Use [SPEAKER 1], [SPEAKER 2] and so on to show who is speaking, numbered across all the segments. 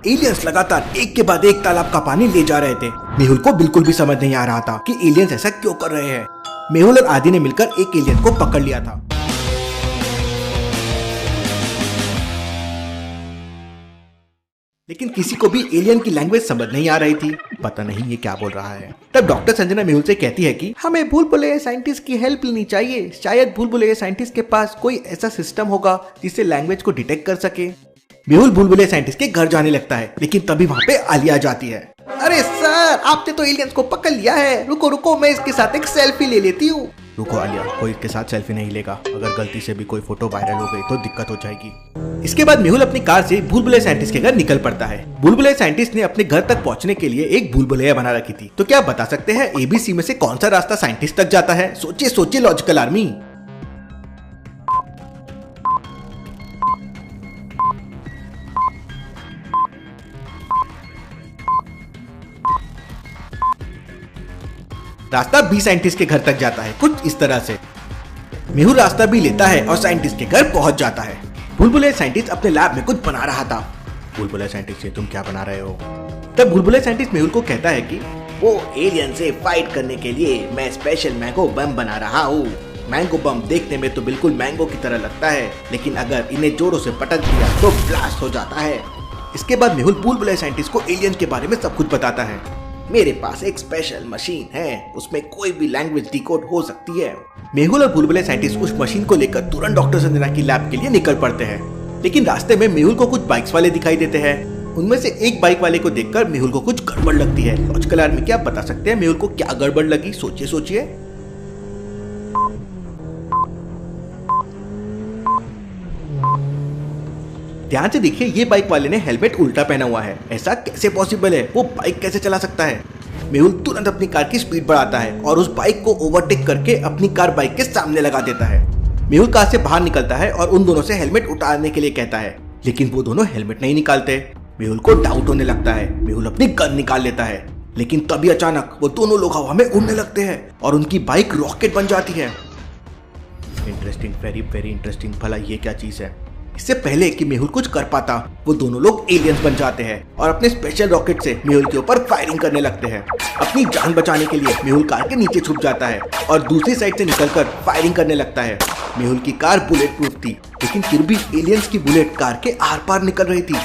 [SPEAKER 1] Aliens लगातार एक के बाद एक तालाब का पानी ले जा रहे थे। मेहुल को बिल्कुल भी समझ नहीं आ रहा था कि एलियंस ऐसा क्यों कर रहे हैं। मेहुल और आदि ने मिलकर एक एलियन को पकड़ लिया था। लेकिन किसी को भी एलियन की लैंग्वेज समझ नहीं आ रही थी। पता नहीं ये क्या बोल रहा है। तब डॉक्टर संजना मेहुल से कहती है कि हमें भूल भुलैया साइंटिस्ट की हेल्प लेनी चाहिए। शायद भूल भुलैया साइंटिस्ट के पास कोई ऐसा सिस्टम होगा जिससे लैंग्वेज को डिटेक्ट कर सके। मेहुल भूल भुलैया साइंटिस्ट के घर जाने लगता है, लेकिन तभी वहाँ पे आलिया जाती है। अरे सर, आपने तो एलियंस को पकड़ लिया है। रुको रुको, मैं इसके साथ एक सेल्फी ले लेती हूँ। रुको आलिया, कोई इसके साथ सेल्फी नहीं लेगा। अगर गलती से भी कोई फोटो वायरल हो गई तो दिक्कत हो जाएगी। इसके बाद मेहुल अपनी कार से भूल भुलैया साइंटिस्ट के घर निकल पड़ता है। भूल भुलैया साइंटिस्ट ने अपने घर तक पहुंचने के लिए एक भूल भुलैया बना रखी थी। तो क्या आप बता सकते हैं ABC में से कौन सा रास्ता साइंटिस्ट तक जाता है? सोचिए सोचिए लॉजिकल आर्मी। रास्ता B साइंटिस्ट के घर तक जाता है, कुछ इस तरह से। मेहुल रास्ता B लेता है और साइंटिस्ट के घर पहुंच जाता है। भूल भुलैया साइंटिस्ट अपने लैब में कुछ बना रहा था। भूल भुलैया साइंटिस्ट से तुम क्या बना रहे हो? तब भूल भुलैया साइंटिस्ट मेहुल को कहता है कि वो एलियन से फाइट करने के लिए मैं स्पेशल मैंगो बम बना रहा हूँ। मैंगो बम देखने में तो बिल्कुल मैंगो की तरह लगता है, लेकिन अगर इन्हें जोरों से पटक दिया तो ब्लास्ट हो जाता है। इसके बाद मेहुल भूल भुलैया साइंटिस्ट को एलियन के बारे में सब कुछ बताता है। मेरे पास एक स्पेशल मशीन है, उसमें कोई भी लैंग्वेज डिकोड हो सकती है। मेहुल और भूल भुलैया साइंटिस्ट उस मशीन को लेकर तुरंत डॉक्टर संजना की लैब के लिए निकल पड़ते हैं। लेकिन रास्ते में मेहुल को कुछ बाइक्स वाले दिखाई देते हैं। उनमें से एक बाइक वाले को देखकर मेहुल को कुछ गड़बड़ लगती है। लॉजिकल आर्मी, क्या आप बता सकते हैं मेहुल को क्या गड़बड़ लगी? सोचिए सोचिए। ध्यान से देखिए, ये बाइक वाले ने हेलमेट उल्टा पहना हुआ है। ऐसा कैसे पॉसिबल है? वो बाइक कैसे चला सकता है? मेहुल तुरंत अपनी कार की स्पीड बढ़ाता है और उस बाइक को ओवरटेक करके अपनी कार बाइक के सामने लगा देता है। मेहुल कार से बाहर निकलता है और उन दोनों से हेलमेट उतारने के लिए कहता है, लेकिन वो दोनों हेलमेट नहीं निकालते। मेहुल को डाउट होने लगता है। मेहुल अपनी गन निकाल लेता है, लेकिन तभी अचानक वो दोनों लोग हवा में उड़ने लगते हैं और उनकी बाइक रॉकेट बन जाती है। Interesting, very very interesting. भला ये क्या चीज है? इससे पहले कि मेहुल कुछ कर पाता, वो दोनों लोग एलियंस बन जाते हैं और अपने स्पेशल रॉकेट से मेहुल के ऊपर फायरिंग करने लगते हैं। अपनी जान बचाने के लिए मेहुल कार के नीचे छुप जाता है और दूसरी साइड से निकलकर फायरिंग करने लगता है। मेहुल की कार बुलेट प्रूफ थी, लेकिन फिर भी एलियंस की बुलेट कार के आर पार निकल रही थी।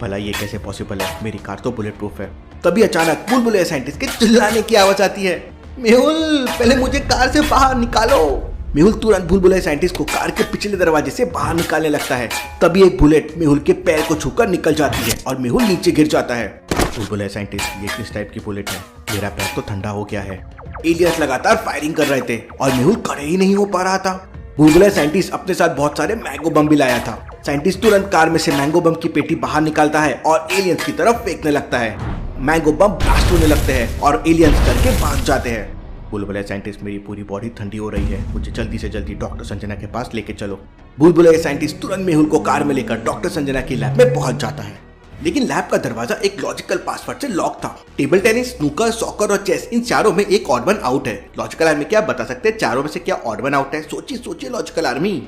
[SPEAKER 1] भला ये कैसे पॉसिबल है? मेरी कार तो बुलेट प्रूफ है। तभी अचानक भूल भुलैया साइंटिस्ट के चिल्लाने की आवाज आती है, मेहुल पहले मुझे कार से बाहर निकालो। मेहुल तुरंत भूल भुलैया साइंटिस्ट को कार के पिछले दरवाजे से बाहर निकालने लगता है। तभी एक बुलेट मेहुल के पैर को छूकर निकल जाती है और मेहुल नीचे गिर जाता है। भूल भुलैया साइंटिस्ट, ये किस टाइप की बुलेट है? मेरा पैर तो ठंडा हो गया है। एलियंस लगातार फायरिंग कर रहे थे और मेहुल खड़े ही नहीं हो पा रहा था। भूल भुलैया साइंटिस्ट अपने साथ बहुत सारे मैंगो बम भी लाया था। साइंटिस्ट तुरंत कार में से मैंगो बम की पेटी बाहर निकालता है और एलियंस की तरफ फेंकने लगता है। मैंगो बम ब्लास्ट होने लगते हैं और एलियंस डर के भाग जाते हैं। भूल भुलैया साइंटिस्ट, मेरी पूरी बॉडी ठंडी हो रही है, मुझे जल्दी से जल्दी डॉक्टर संजना के पास लेके चलो। भूल भुलैया साइंटिस्ट तुरंत मेहुल को कार में लेकर डॉक्टर संजना की लैब में पहुंच जाता है। लेकिन लैब का दरवाजा एक लॉजिकल पासवर्ड से लॉक था। टेबल टेनिस, स्नूकर, सॉकर और चेस, इन चारों में एक ऑड वन आउट है। लॉजिकल आर्मी, क्या आप बता सकते हैं चारों में से क्या ऑड वन आउट है? सोचिए सोचिए लॉजिकल आर्मी।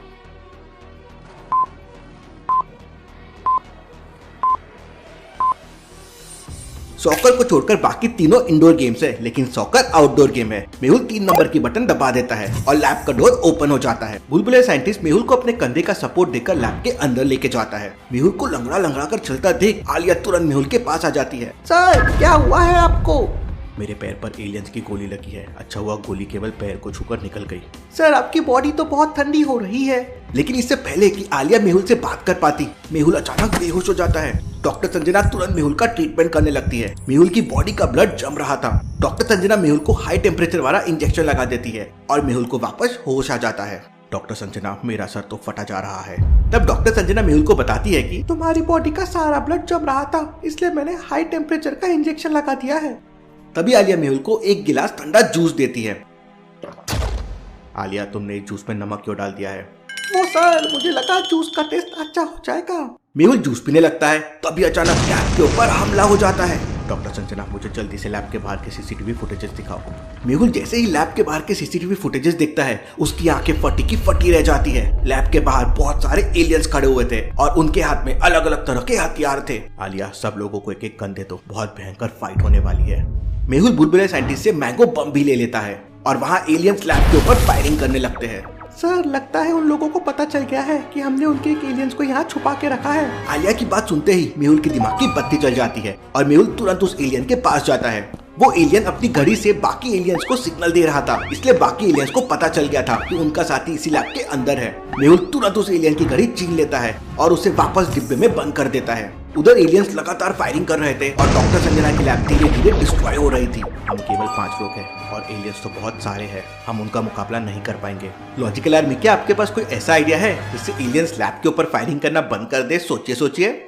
[SPEAKER 1] सॉकर को छोड़कर बाकी तीनों इंडोर गेम्स है, लेकिन सॉकर आउटडोर गेम है। मेहुल 3 नंबर की बटन दबा देता है और लैब का डोर ओपन हो जाता है। भूल भुलैया साइंटिस्ट मेहुल को अपने कंधे का सपोर्ट देकर लैब के अंदर लेके जाता है। मेहुल को लंगड़ा लंगड़ा कर चलता देख आलिया तुरंत मेहुल के पास आ जाती है। सर, क्या हुआ है आपको? मेरे पैर पर एलियंस की गोली लगी है। अच्छा हुआ गोली केवल पैर को छूकर निकल गई। सर, आपकी बॉडी तो बहुत ठंडी हो रही है। लेकिन इससे पहले कि आलिया मेहुल से बात कर पाती, मेहुल अचानक बेहोश हो जाता है। डॉक्टर संजना तुरंत मेहुल का ट्रीटमेंट करने लगती है। मेहुल की बॉडी का ब्लड जम रहा था। डॉक्टर संजना मेहुल को हाई टेम्परेचर वाला इंजेक्शन लगा देती है और मेहुल को वापस होश आ जाता है। डॉक्टर संजना, मेरा सर तो फटा जा रहा है। तब डॉक्टर संजना मेहुल को बताती है कि तुम्हारी बॉडी का सारा ब्लड जम रहा था, इसलिए मैंने हाई टेम्परेचर का इंजेक्शन लगा दिया है। तभी आलिया मेहुल को एक गिलास ठंडा जूस देती है। आलिया, तुमने जूस में नमक क्यों डाल दिया है? वो सर, मुझे लगा जूस का टेस्ट अच्छा हो जाएगा। मेहुल जूस पीने लगता है। तभी अचानक कैब के ऊपर हमला हो जाता है। डॉक्टर संजना मुझे जल्दी से लैब के बाहर के सीसीटीवी फुटेजेस दिखाओ। मेहुल जैसे ही लैब के बाहर के सीसीटीवी फुटेजेस देखता है उसकी आंखें फटी की फटी रह जाती है। लैब के बाहर बहुत सारे एलियंस खड़े हुए थे और उनके हाथ में अलग अलग तरह के हथियार थे। आलिया सब लोगों को एक एक गन दे दो, बहुत भयंकर फाइट होने वाली है। मेहुल बुलबुले साइंटिस्ट से मैंगो बम भी ले लेता है और वहाँ एलियंस लैब के ऊपर फायरिंग करने लगते हैं। सर लगता है उन लोगों को पता चल गया है कि हमने उनके एक एलियंस को यहाँ छुपा के रखा है। आलिया की बात सुनते ही मेहुल की दिमाग की बत्ती जल जाती है और मेहुल तुरंत उस एलियन के पास जाता है। वो एलियन अपनी घड़ी से बाकी एलियंस को सिग्नल दे रहा था, इसलिए बाकी एलियंस को पता चल गया था कि उनका साथी इसी लैब के अंदर है। मेहुल तुरंत उस एलियन की घड़ी छीन लेता है और उसे वापस डिब्बे में बंद कर देता है। उधर एलियंस लगातार फायरिंग कर रहे थे और डॉक्टर संजना की लैब धीरे धीरे डिस्ट्रॉय हो रही थी। हम केवल 5 लोग हैं और एलियंस तो बहुत सारे हैं, हम उनका मुकाबला नहीं कर पाएंगे। लॉजिकल आर्मी, क्या आपके पास कोई ऐसा आइडिया है जिससे एलियंस लैब के ऊपर फायरिंग करना बंद कर दे? सोचिए।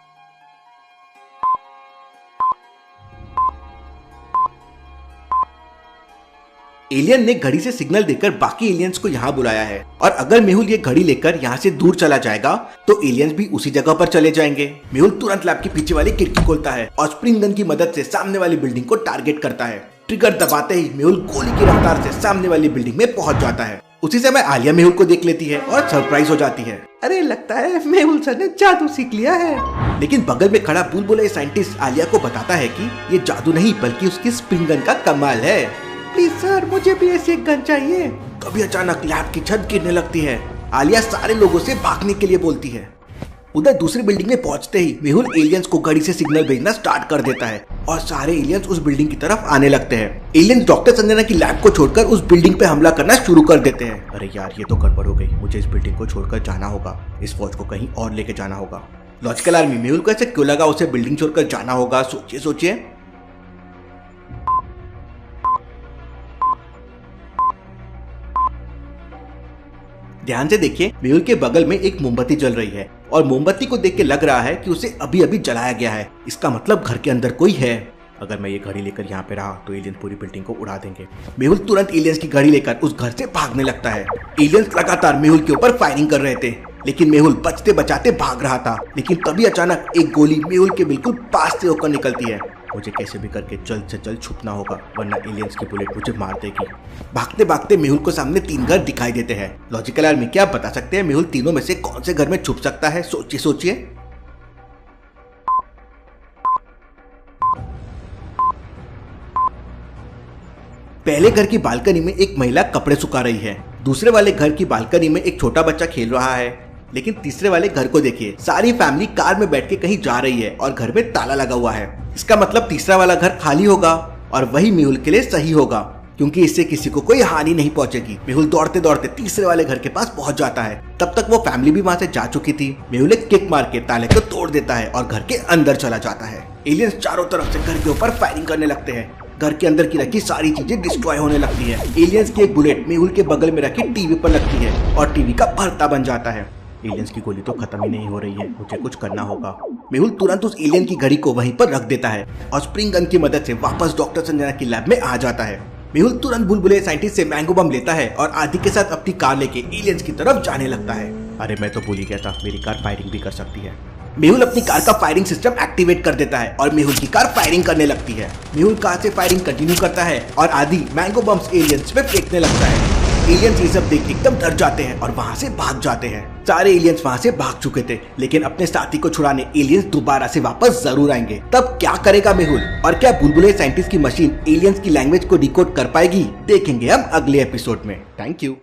[SPEAKER 1] एलियन ने घड़ी से सिग्नल देकर बाकी एलियंस को यहाँ बुलाया है और अगर मेहुल ये घड़ी लेकर यहाँ से दूर चला जाएगा तो एलियंस भी उसी जगह पर चले जाएंगे। मेहुल तुरंत लैब की पीछे वाली खिड़की खोलता है और स्प्रिंग गन की मदद से सामने वाली बिल्डिंग को टारगेट करता है। ट्रिगर दबाते ही मेहुल गोली की रफ्तार से सामने वाली बिल्डिंग में पहुंच जाता है। उसी समय आलिया मेहुल को देख लेती है और सरप्राइज हो जाती है। अरे लगता है मेहुल सर ने जादू सीख लिया है। लेकिन बगल में खड़ा बुलबुले साइंटिस्ट आलिया को बताता है कि ये जादू नहीं बल्कि उसकी स्प्रिंग गन का कमाल है। प्लीज सर मुझे भी ऐसी एक गन चाहिए। तभी अचानक लैब की छत गिरने लगती है। आलिया सारे लोगों से भागने के लिए बोलती है। उधर दूसरी बिल्डिंग में पहुंचते ही मेहुल एलियंस को घड़ी से सिग्नल भेजना स्टार्ट कर देता है और सारे एलियंस उस बिल्डिंग की तरफ आने लगते हैं। एलियंस डॉक्टर संजना की लैब को छोड़कर उस बिल्डिंग पे हमला करना शुरू कर देते हैं। अरे यार ये तो गड़बड़ हो गई, मुझे इस बिल्डिंग को छोड़कर जाना होगा, इस फौज को कहीं और लेके जाना होगा। लॉजिकल आर्मी, मेहुल को ऐसे क्यों लगा उसे बिल्डिंग छोड़कर जाना होगा? सोचिए। ध्यान से देखिए, मेहुल के बगल में एक मोमबत्ती जल रही है और मोमबत्ती को देख के लग रहा है कि उसे अभी अभी जलाया गया है। इसका मतलब घर के अंदर कोई है। अगर मैं ये घड़ी लेकर यहाँ पे रहा तो एलियंस पूरी बिल्डिंग को उड़ा देंगे। मेहुल तुरंत एलियंस की घड़ी लेकर उस घर से भागने लगता है। एलियंस लगातार मेहुल के ऊपर फायरिंग कर रहे थे लेकिन मेहुल बचते बचाते भाग रहा था। लेकिन तभी अचानक एक गोली मेहुल के बिल्कुल पास से होकर निकलती है। मुझे कैसे भी करके जल्द से जल्द छुपना होगा वरना एलियंस की बुलेट मुझे मार देगी। भागते भागते मेहुल को सामने 3 घर दिखाई देते हैं। लॉजिकल आर्मी, क्या आप बता सकते हैं मेहुल तीनों में से कौन से घर में छुप सकता है? सोचिए। पहले घर की बालकनी में एक महिला कपड़े सुखा रही है। दूसरे वाले घर की बालकनी में एक छोटा बच्चा खेल रहा है। लेकिन तीसरे वाले घर को देखिए, सारी फैमिली कार में बैठ के कहीं जा रही है और घर में ताला लगा हुआ है। इसका मतलब तीसरा वाला घर खाली होगा और वही मेहुल के लिए सही होगा क्योंकि इससे किसी को कोई हानि नहीं पहुंचेगी। मेहुल दौड़ते दौड़ते तीसरे वाले घर के पास पहुंच जाता है। तब तक वो फैमिली भी वहां से जा चुकी थी। मेहुल एक किक मार के ताले को तोड़ देता है और घर के अंदर चला जाता है। एलियंस चारों तरफ से घर के ऊपर फायरिंग करने लगते हैं। घर के अंदर की रखी सारी चीजें डिस्ट्रॉय होने लगती है। एलियंस की एक बुलेट मेहुल के बगल में रखी टीवी पर लगती है और टीवी का भरता बन जाता है। एलियंस की गोली तो खत्म ही नहीं हो रही है, मुझे कुछ करना होगा। मेहुल तुरंत उस एलियन की घड़ी को वहीं पर रख देता है और स्प्रिंग गन की मदद से वापस डॉक्टर संजना की लैब में आ जाता है। मेहुल तुरंत बुलबुले साइंटिस्ट से मैंगो बम लेता है और आदि के साथ अपनी कार लेके एलियंस की तरफ जाने लगता है। अरे मैं तो भूल ही गया था, मेरी कार फायरिंग भी कर सकती है। मेहुल अपनी कार का फायरिंग सिस्टम एक्टिवेट कर देता है और मेहुल की कार फायरिंग करने लगती है। मेहुल कार से फायरिंग कंटिन्यू करता है और आदि मैंगो बम्स एलियंस पे फेंकने लगता है। एलियंस ये सब देख एकदम डर जाते हैं और वहां से भाग जाते हैं। सारे एलियंस वहां से भाग चुके थे लेकिन अपने साथी को छुड़ाने एलियंस दोबारा से वापस जरूर आएंगे। तब क्या करेगा मेहुल और क्या बुलबुले साइंटिस्ट की मशीन एलियंस की लैंग्वेज को डिकोड कर पाएगी? देखेंगे हम अगले एपिसोड में। Thank you.